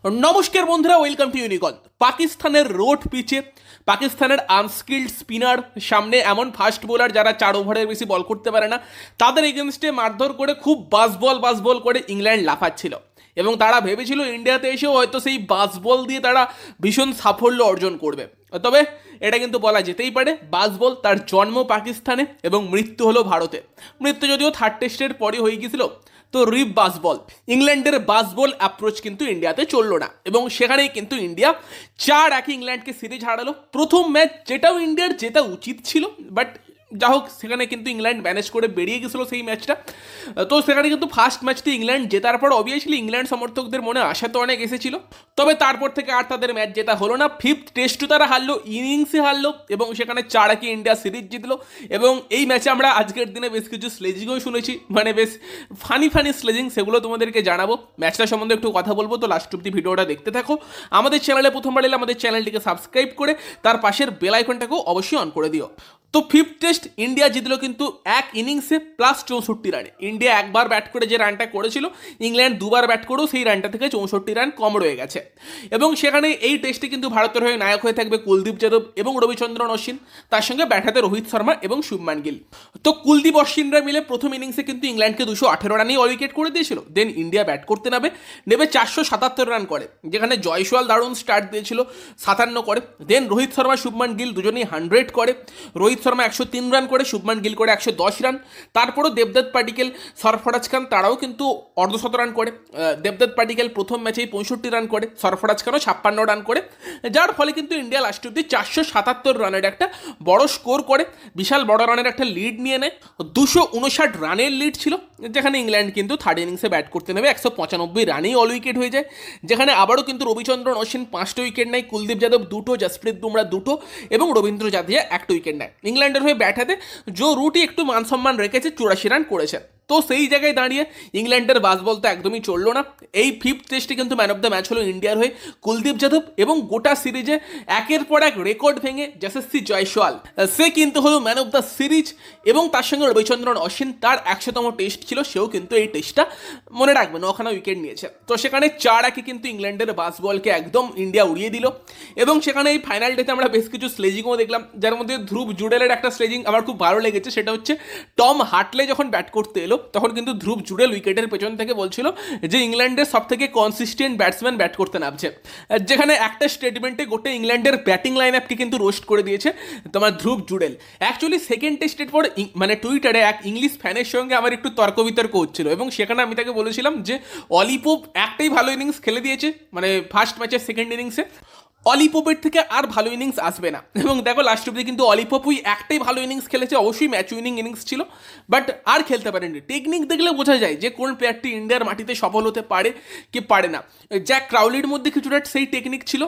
নমস্কার বন্ধুরা, welcome to ইউনিকন। পাকিস্তানের রোড পিচে পাকিস্তানের আনস্কিল্ড স্পিনার সামনে এমন ফাস্ট বোলার যারা 4 ওভারের বেশি বল করতে পারে না, তাদের এগেনস্টে মারধর করে খুব বাস বল করে ইংল্যান্ড লাফাচ্ছিল এবং তারা ভেবেছিল ইন্ডিয়াতে এসেও হয়তো সেই বাস বল দিয়ে তারা ভীষণ সাফল্য অর্জন করবে। তবে এটা কিন্তু বলা যেতেই পারে, বাসবল তার জন্ম পাকিস্তানে এবং মৃত্যু হলো ভারতে। মৃত্যু যদিও থার্ড টেস্টের পরই হয়ে গিয়েছিল। তো রিপ বাসবল, ইংল্যান্ডের বাসবল অ্যাপ্রোচ কিন্তু ইন্ডিয়াতে চললো না এবং সেখানেই কিন্তু ইন্ডিয়া 4-1 ইংল্যান্ডকে সিরিজ হারালো। প্রথম ম্যাচ যেটাও ইন্ডিয়ার জেতা উচিত ছিল, বাট যা হোক সেখানে কিন্তু ইংল্যান্ড ম্যানেজ করে বেরিয়ে গেছিলো সেই ম্যাচটা। তো সেখানে কিন্তু ফার্স্ট ম্যাচটি ইংল্যান্ড জেতার পর অবভিয়াসলি ইংল্যান্ড সমর্থকদের মনে আশা তো অনেক এসেছিল, তবে তারপর থেকে আর তাদের ম্যাচ জেতা হলো না। ফিফথ টেস্টও তারা হারলো, ইনিংসে হারলো এবং সেখানে 4-1 ইন্ডিয়া সিরিজ জিতলো। এবং এই ম্যাচে আমরা আজকের দিনে বেশ কিছু স্লেজিংও শুনেছি, মানে বেশ ফানি স্লেজিং, সেগুলো তোমাদেরকে জানাবো। ম্যাচটা সম্বন্ধে একটু কথা বলবো, তো লাস্ট অব্দি ভিডিওটা দেখতে থাকো। আমাদের চ্যানেলে প্রথমবার এলে আমাদের চ্যানেলটিকে সাবস্ক্রাইব করে তার পাশের বেল আইকনটাকেও অবশ্যই অন করে দিও। তো ফিফথ টেস্ট ইন্ডিয়া জিতলো কিন্তু এক ইনিংসে প্লাস 64 রানে। ইন্ডিয়া একবার ব্যাট করে যে রানটা করেছিল, ইংল্যান্ড দুবার ব্যাট করেও সেই রানটা থেকে 64 রান কম রয়ে গেছে। এবং সেখানে এই টেস্টে কিন্তু ভারতের হয়ে নায়ক হয়ে থাকবে কুলদীপ যাদব এবং রবিচন্দ্রন অশ্বিন, তার সঙ্গে ব্যাট হাতে রোহিত শর্মা এবং শুভমান গিল। তো কুলদীপ অশ্বিনরা মিলে প্রথম ইনিংসে কিন্তু ইংল্যান্ডকে 218 রানেই অল উইকেট করে দিয়েছিল। দেন ইন্ডিয়া ব্যাট করতে নেবে 477 রান করে, যেখানে জয়সওয়াল দারুণ স্টার্ট দিয়েছিল 57 করে। দেন রোহিত শর্মা শুভমান গিল দুজনেই 100 করে। রোহিত শর্মা 103 রান করে, শুভমান গিল করে 110 রান। তারপরও দেবদত্ত পাটিকেল, সরফরাজ খান তারাও কিন্তু অর্ধশত রান করে। দেবদত্ত পাটিকেল প্রথম ম্যাচেই 65 রান করে, সরফরাজ খানও 56 রান করে, যার ফলে কিন্তু ইন্ডিয়া লাস্ট অব্দি 477 রানের একটা বড় স্কোর করে, বিশাল বড় রানের একটা লিড নিয়ে নেয়। 259 রানের লিড ছিল, যেখানে ইংল্যান্ড কিন্তু থার্ড ইনিংসে ব্যাট করতে নেবে 195 রানেই অল উইকেট হয়ে যায়। যেখানে আবারও কিন্তু রবিচন্দ্রন অশ্বিন 5টা উইকেট নেয়, কুলদীপ যাদব 2টো, জসপ্রীত বুমরা 2টো এবং রবীন্দ্র জাদেজা 1টা উইকেট নেয়। ইংল্যান্ডের হয়ে ব্যাট হাতে জো রুটই একটু মান সম্মান রেখেছে, 84 রান করেছে। তো সেই জায়গায় দাঁড়িয়ে ইংল্যান্ডের বাসবল তো একদমই চললো না। এই ফিফথ টেস্টে কিন্তু ম্যান অফ দ্য ম্যাচ হলো ইন্ডিয়ার হয়ে কুলদীপ যাদব এবং গোটা সিরিজে একের পর এক রেকর্ড ভেঙে যশস্বী জয়সওয়াল, সে কিন্তু হলো ম্যান অফ দ্য সিরিজ। এবং তার সঙ্গে রবিচন্দ্রন অশ্বিন, তার 100তম টেস্ট ছিল, সেও কিন্তু এই টেস্টটা মনে রাখবে 9খানা উইকেট নিয়েছে। তো সেখানে 4-1 কিন্তু ইংল্যান্ডের বাসবলকে একদম ইন্ডিয়া উড়িয়ে দিল। এবং সেখানে এই ফাইনাল ডেতে আমরা বেশ কিছু স্লেজিংও দেখলাম, যার মধ্যে ধ্রুব জুডেলের একটা স্লেজিং আমার খুব ভালো লেগেছে। সেটা হচ্ছে টম হার্টলে যখন ব্যাট করতে এলো তখন কিন্তু ধ্রুব জুডেল উইকেটের পেছন থেকে বলছিল যে ইংল্যান্ডের সব থেকে কনসিস্টেন্ট ব্যাটসম্যান ব্যাট করতে নামছে, যেখানে একটা স্টেটমেন্টে গোটা ইংল্যান্ডের ব্যাটিং লাইন আপকে কিন্তু রোস্ট করে দিয়েছে তোমার ধ্রুব জুডেল। অ্যাকচুয়ালি সেকেন্ড টেস্টের পর মানে টুইটারে এক ইংলিশ ফ্যানের সঙ্গে আমার একটু তর্ক বিতর্ক হচ্ছিল এবং সেখানে আমি তাকে বলেছিলাম যে অলি পোপ একটাই ভালো ইনিংস খেলে দিয়েছে, মানে ফার্স্ট ম্যাচের সেকেন্ড ইনিংসে অলি পোপের থেকে আর ভালো ইনিংস আসবে না। এবং দেখো লাস্ট অব্দি কিন্তু অলি পোপই একটাই ভালো ইনিংস খেলেছে, অবশ্যই ম্যাচ উইনিং ইনিংস ছিল, বাট আর খেলতে পারেনি। টেকনিক দেখলে বোঝা যায় যে কোন প্লেয়ারটি ইন্ডিয়ার মাটিতে সফল হতে পারে কি পারে না। জ্যাক ক্রাউলির মধ্যে কিছুটা সেই টেকনিক ছিল,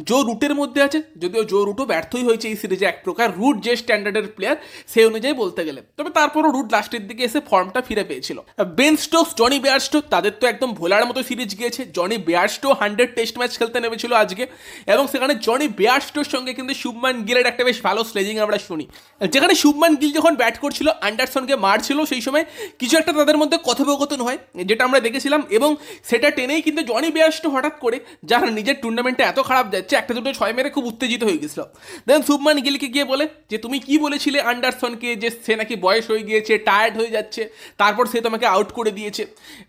জো রুটের মধ্যে আছে, যদিও জো রুটও ব্যর্থই হয়েছে এই সিরিজে এক প্রকার। রুট যে স্ট্যান্ডার্ডের প্লেয়ার সেই অনুযায়ী বলতে গেলে, তবে তারপরও রুট লাস্টের দিকে এসে ফর্মটা ফিরে পেয়েছিল। বেন স্টোকস, জনি বেয়ারস্টো, তাদের তো একদম ভোলার মতো সিরিজ গিয়েছে। জনি বেয়ারস্টো 100 টেস্ট ম্যাচ খেলতে নেমেছিল আজকে, এবং সেখানে জনি বেয়ারস্টোর সঙ্গে কিন্তু শুভমান গিলের একটা বেশ ভালো স্লেজিং আমরা শুনি। যেখানে শুভমান গিল যখন ব্যাট করছিল, অ্যান্ডারসনকে মারছিল, সেই সময় কিছু একটা তাদের মধ্যে কথোপকথন হয়, যেটা আমরা দেখেছিলাম, এবং সেটা টেনেই কিন্তু জনি বেয়ারস্টো হঠাৎ করে, যার নিজের টুর্নামেন্টে এত খারাপ যাচ্ছে, একটা দুটো 6 মেরে খুব উত্তেজিত হয়ে গেছিল। দেন শুভমান গিলকে গিয়ে বলে যে তুমি কি বলেছিলে অ্যান্ডারসনকে, যে সে নাকি বয়স হয়ে গিয়েছে, টায়ার্ড হয়ে যাচ্ছে, তারপর সে তোমাকে আউট করে দিয়েছে।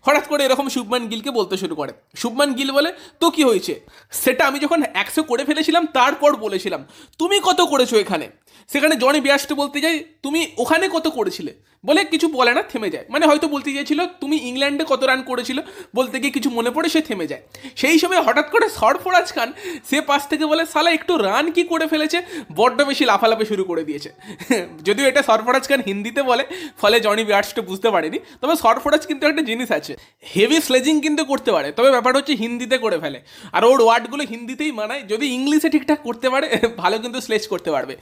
হঠাৎ করে এরকম শুভমান গিলকে বলতে শুরু করে। শুভমান গিল বলে তো কি হয়েছে, সেটা আমি যখন 100 করে ফেলেছিলাম তারপর বলেছিলাম, তুমি কত করেছো এখানে। সেখানে জনি বেয়ারস্টো বলতে যাই তুমি ওখানে কত করেছিলে, বলে কিছু বলে না, থেমে যায়। মানে হয়তো বলতে চেয়েছিল তুমি ইংল্যান্ডে কত রান করেছিল, বলতে গিয়ে কিছু মনে পড়ে সে থেমে যায়। সেই সময় হঠাৎ করে সরফরাজ খান সে পাশ থেকে বলে সালা একটু রান কি করে ফেলেছে, বড্ড বেশি লাফালাফি শুরু করে দিয়েছে। যদিও এটা সরফরাজ খান হিন্দিতে বলে, ফলে জনি বেয়ারস্টো বুঝতে পারেনি। তবে সরফরাজ কিন্তু একটা জিনিস আছে, হেভি স্লেজিং কিন্তু করতে পারে, তবে ব্যাপারটা হচ্ছে হিন্দিতে করে ফেলে, আর ওর ওয়ার্ডগুলো হিন্দিতেই মানায়। যদি ইংলিশে ঠিকঠাক করতে পারে ভালো কিন্তু স্লেজ করতে পারবে।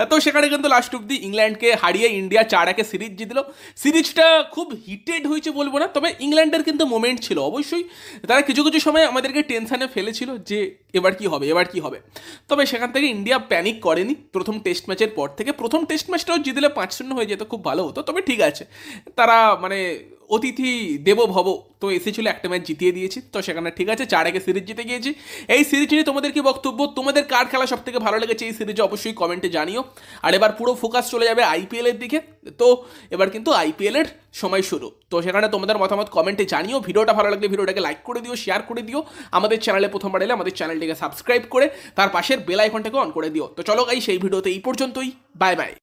তো সেখানে কিন্তু লাস্ট অব্দি ইংল্যান্ডকে হারিয়ে ইন্ডিয়া 4-1 সিরিজ জিতলো। সিরিজটা খুব হিটেড হয়েছে বলবো না, তবে ইংল্যান্ডের কিন্তু মোমেন্ট ছিল অবশ্যই। তারা কিছু কিছু সময় আমাদেরকে টেনশনে ফেলেছিল যে এবার কি হবে। তবে সেখান থেকে ইন্ডিয়া প্যানিক করেনি প্রথম টেস্ট ম্যাচের পর থেকে। প্রথম টেস্ট ম্যাচটাও জিতলে 5-0 হয়ে যেত, খুব ভালো হতো, তবে ঠিক আছে, তারা মানে অতিথি দেবো ভব, তো এসেছিল একটা ম্যাচ জিতিয়ে দিয়েছি, তো সেখানে ঠিক আছে 4-1 সিরিজ জিতে গিয়েছি। এই সিরিজ নিয়ে তোমাদের কি বক্তব্য, তোমাদের কার খেলা সব থেকে ভালো লেগেছে এই সিরিজে অবশ্যই কমেন্টে জানিও। আর এবার পুরো ফোকাস চলে যাবে আইপিএল এর দিকে, তো এবার কিন্তু আইপিএল এর সময় শুরু, তো সেখানে তোমাদের মতামত কমেন্টে জানিও। ভিডিওটা ভালো লাগলে ভিডিওটাকে লাইক করে দিও, শেয়ার করে দিও, আমাদের চ্যানেলে প্রথমবার এলে আমাদের চ্যানেলটিকে সাবস্ক্রাইব করে তার পাশের বেল আইকনটাকে অন করে দিও। তো চলো গাইস, সেই ভিডিওতে এই পর্যন্তই, বাই বাই।